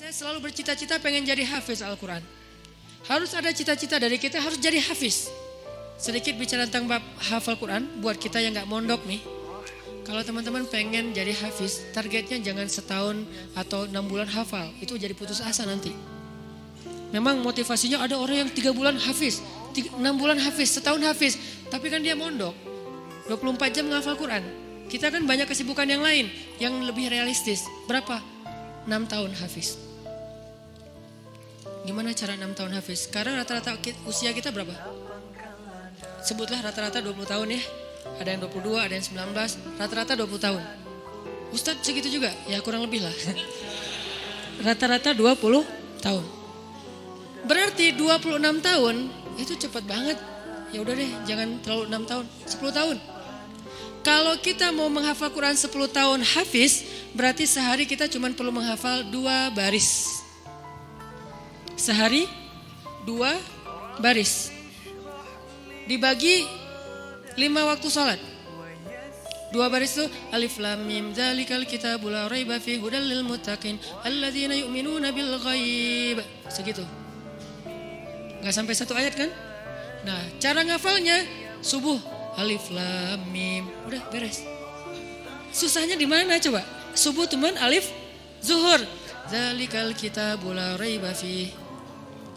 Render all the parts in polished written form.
Saya selalu bercita-cita pengen jadi hafiz Al-Quran. Harus ada cita-cita dari kita harus jadi hafiz. Sedikit bicara tentang bab hafal Quran buat kita yang gak mondok nih. Kalau teman-teman pengen jadi hafiz, targetnya jangan setahun atau 6 bulan hafal. Itu jadi putus asa nanti. Memang motivasinya ada orang yang 3 bulan hafiz, 6 bulan hafiz, setahun hafiz. Tapi kan dia mondok, 24 jam menghafal Quran. Kita kan banyak kesibukan yang lain, yang lebih realistis. Berapa? 6 tahun hafiz. Gimana cara 6 tahun hafiz? Sekarang rata-rata usia kita berapa? Sebutlah rata-rata 20 tahun ya. Ada yang 22, ada yang 19, rata-rata 20 tahun. Ustadz segitu juga? Ya kurang lebih lah. Rata-rata 20 tahun. Berarti 26 tahun itu cepat banget. Ya udah deh, jangan terlalu 6 tahun, 10 tahun. Kalau kita mau menghafal Quran 10 tahun hafiz, berarti sehari kita cuma perlu menghafal 2 baris. Sehari 2 baris. Dibagi 5 waktu sholat. 2 baris itu alif lam mim dzalikal kitabul la raiba fihi hudal lil muttaqin alladzina yu'minuna bil ghaib. Segitu. Enggak sampai 1 ayat kan? Nah, cara ngafalnya subuh alif lam mim. Udah beres. Susahnya di mana coba? Subuh teman alif, zuhur dzalikal kitabul la raiba fihi.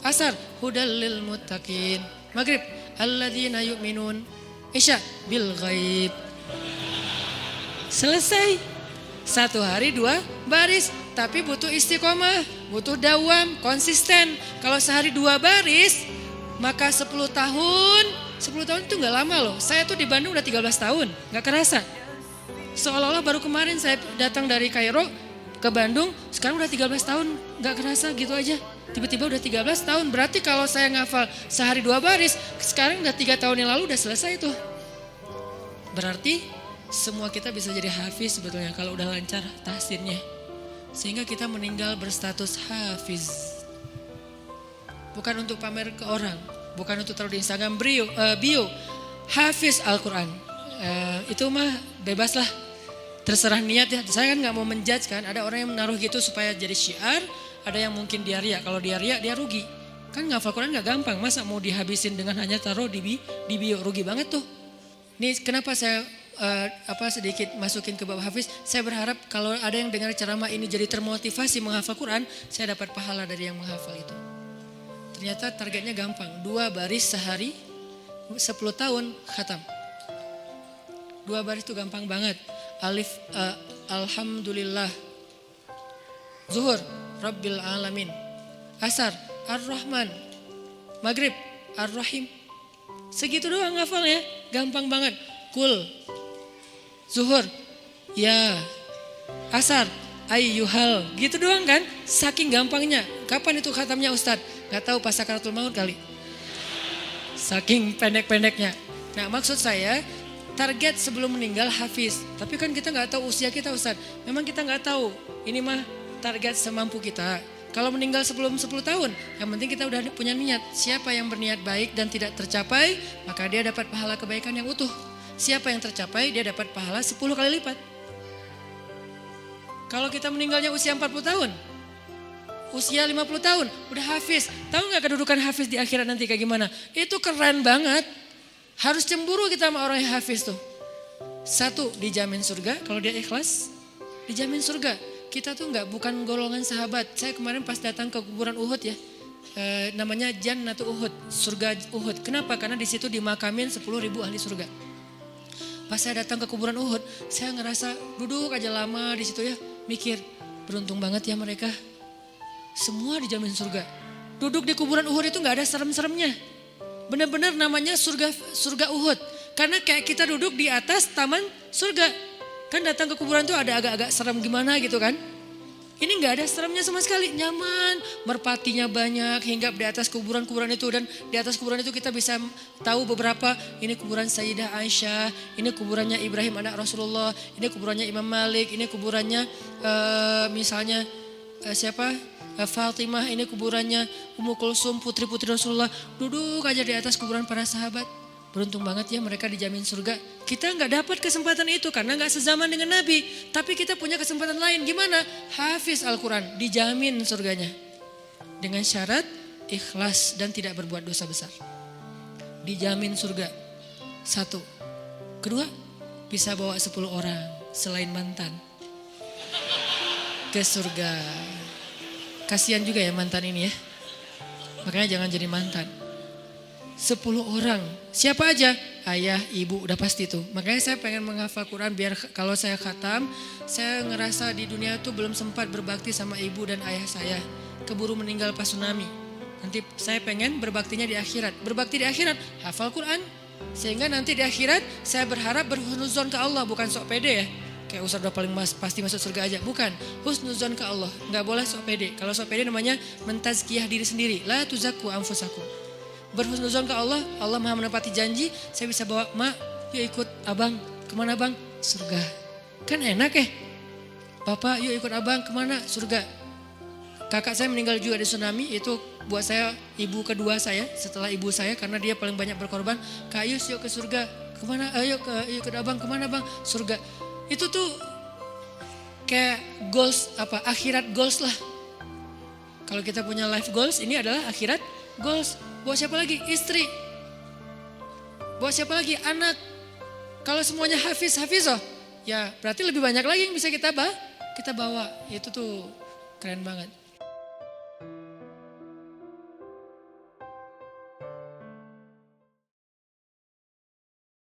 Asar hudal lil muttaqin. Maghrib alladzina yu'minun. Isya bil ghaib. Selesai. 1 hari 2 baris. Tapi butuh istiqomah, butuh dawam, konsisten. Kalau sehari 2 baris, maka 10 tahun. 10 tahun itu gak lama loh. Saya tuh di Bandung udah 13 tahun, gak kerasa. Seolah-olah baru kemarin saya datang dari Kairo ke Bandung, sekarang udah 13 tahun, gak kerasa gitu aja. Tiba-tiba udah 13 tahun, berarti kalau saya ngafal sehari 2 baris, sekarang udah 3 tahun yang lalu udah selesai tuh. Berarti semua kita bisa jadi hafiz sebetulnya kalau udah lancar tahsinnya. Sehingga kita meninggal berstatus hafiz. Bukan untuk pamer ke orang, bukan untuk taruh di Instagram bio, hafiz Al-Quran. Itu mah bebas lah, terserah niat ya. Saya kan gak mau menjudge kan, ada orang yang menaruh gitu supaya jadi syiar. Ada yang mungkin dia riak, kalau dia riak dia rugi. Kan ngafal Quran gak gampang, masa mau dihabisin dengan hanya taruh di bio, rugi banget tuh. Ini kenapa saya sedikit masukin ke bab hafiz. Saya berharap kalau ada yang dengar ceramah ini jadi termotivasi menghafal Quran, saya dapat pahala dari yang menghafal itu. Ternyata targetnya gampang, 2 baris sehari, 10 tahun khatam. 2 baris itu gampang banget. Alif, alhamdulillah. Zuhur, Rabbil alamin. Asar, Ar-Rahman. Maghrib, Ar-Rahim. Segitu doang ngafalnya, gampang banget. Kul, Zuhur, ya. Asar, ayyuhal. Gitu doang kan, saking gampangnya. Kapan itu khatamnya Ustadz? Gak tahu pas sakaratul maut kali. Saking pendek-pendeknya. Nah maksud saya, target sebelum meninggal hafiz. Tapi kan kita gak tahu usia kita Ustadz. Memang kita gak tahu, ini mah target semampu kita. Kalau meninggal sebelum 10 tahun, yang penting kita udah punya niat. Siapa yang berniat baik dan tidak tercapai, maka dia dapat pahala kebaikan yang utuh. Siapa yang tercapai, dia dapat pahala 10 kali lipat. Kalau kita meninggalnya usia 40 tahun, usia 50 tahun, udah hafiz. Tahu gak kedudukan hafiz di akhirat nanti kayak gimana? Itu keren banget. Harus cemburu kita sama orang yang hafiz tuh. 1, dijamin surga, kalau dia ikhlas, dijamin surga. Kita tuh bukan golongan sahabat. Saya kemarin pas datang ke kuburan Uhud ya, namanya Jannatu Uhud, surga Uhud. Kenapa? Karena di situ dimakamin 10.000 ahli surga. Pas saya datang ke kuburan Uhud, saya ngerasa duduk aja lama di situ ya, mikir beruntung banget ya mereka. Semua dijamin surga. Duduk di kuburan Uhud itu nggak ada serem-seremnya. Benar-benar namanya surga Uhud. Karena kayak kita duduk di atas taman surga. Kan datang ke kuburan tuh ada agak-agak serem gimana gitu kan. Ini gak ada seremnya sama sekali, nyaman. Merpatinya banyak, hingga di atas kuburan-kuburan itu. Dan di atas kuburan itu kita bisa tahu beberapa. Ini kuburan Sayyidah Aisyah, ini kuburannya Ibrahim anak Rasulullah, ini kuburannya Imam Malik, ini kuburannya misalnya Fatimah, ini kuburannya Ummu Kulsum, putri-putri Rasulullah. Duduk aja di atas kuburan para sahabat. Beruntung banget ya mereka dijamin surga. Kita nggak dapat kesempatan itu karena nggak sezaman dengan Nabi. Tapi kita punya kesempatan lain. Gimana? Hafiz Al-Quran, dijamin surganya. Dengan syarat ikhlas dan tidak berbuat dosa besar. Dijamin surga. 1. Kedua, bisa bawa 10 orang selain mantan ke surga. Kasihan juga ya mantan ini ya. Makanya jangan jadi mantan. 10 orang. Siapa aja? Ayah, ibu, udah pasti tuh. Makanya saya pengen menghafal Quran biar kalau saya khatam, saya ngerasa di dunia tuh belum sempat berbakti sama ibu dan ayah saya. Keburu meninggal pas tsunami. Nanti saya pengen berbaktinya di akhirat. Berbakti di akhirat, hafal Quran. Sehingga nanti di akhirat saya berharap berhusnuzon ke Allah, bukan sok pede ya. Kayak Ustaz udah paling pasti masuk surga aja. Bukan, husnuzon ke Allah. Nggak boleh sok pede. Kalau sok pede namanya mentazkiyah diri sendiri. La tuzakku anfusakum. Berhusnuzon ke Allah, Allah maha menepati janji. Saya bisa bawa, mak yuk ikut abang. Kemana bang? Surga. Kan enak ya. Bapak yuk ikut abang kemana? Surga. Kakak saya meninggal juga di tsunami. Itu buat saya ibu kedua saya setelah ibu saya. Karena dia paling banyak berkorban. Kak Yus yuk ke surga. Kemana? Ayo ikut abang kemana bang? Surga. Itu tuh kayak goals akhirat goals lah. Kalau kita punya life goals, ini adalah akhirat goals. Buat siapa lagi? Istri. Buat siapa lagi? Anak. Kalau semuanya hafiz oh, ya berarti lebih banyak lagi yang bisa kita bawa. Itu tuh keren banget.